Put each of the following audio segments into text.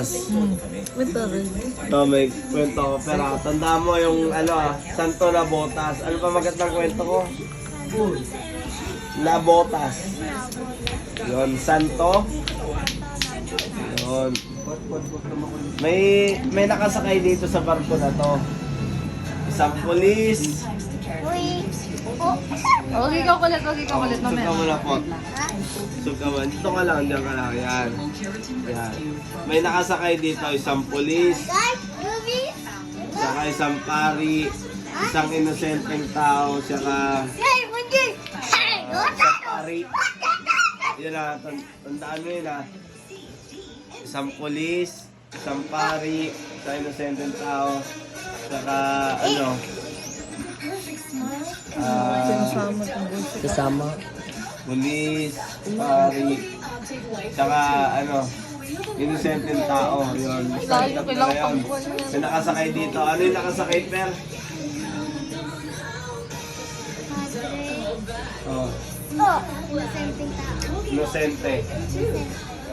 Ito rin. No, may kwento ko. Pero tandaan mo yung Santo na Botas. Ano pa magat ng kwento ko? Na Botas. Yun, Santo. Yun. May nakasakay dito sa barko na to. Isang pulis. Okay ka kulit, mamaya. Suka mo na po. Suka mo. Dito ka lang, diyan ka lang. Yan. Yan. May nakasakay dito, isang pulis. Saka isang pari. Isang inosenteng tao. Saka isang pari. Yan na, tandaan mo yun ha. Isang pulis, isang pari, isang inosenteng tao. Saka Kasama. pulis, pari, saka inosenteng tao. Yun. Tatlo na yun. May nakasakay dito. Ano yung nakasakay, Per? Inosente.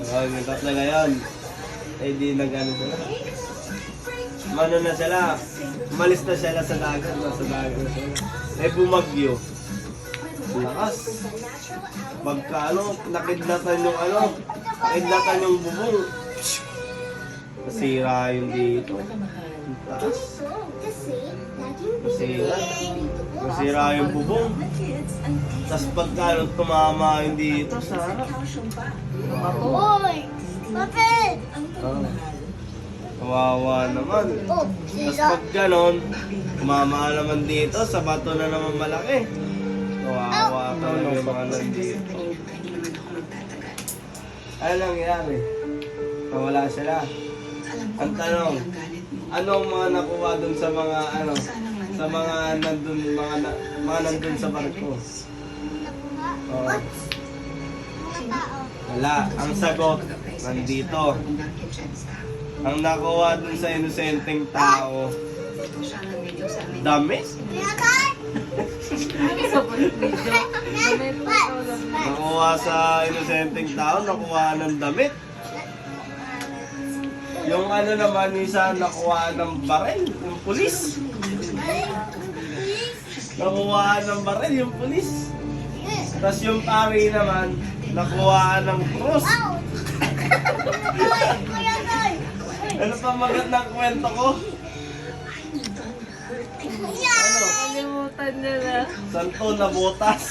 Yung tatlo na yun. Eh di nag-ano sila. Mano na sila. Umalis na sila sa dagat. Nasa dagat na sila. Eh bumagyo. Lakas. Pagka nakidlatan yung nakidlatan yung bubong. Nasira yung dito. Taas. Nasira yung bubong. Tapos pagka tumama yung dito sa harap. Oy! Papel! Kawawa naman. Tapos pag ganon, tumama naman dito, sa bato na naman malaki. Kawawa talaga yung mga nandito. Ano nangyari? Nawala sila. Ang tanong, ano ang mga nakuha dun sa mga sa mga nandun, mga nandun sa barko? Wala. Ang sagot, nandito. Ang nakuha dun sa inosenteng tao, damit. Nakuha sa inosenteng tao, nakuha ng damit. Yung naman, isa nakuha ng baril, yung pulis. Nakuha ng baril, yung pulis. Tapos yung pari naman, nakuha ng krus. Ano pa magat ng kwento ko? Kalimutan nila. Santo na Botas.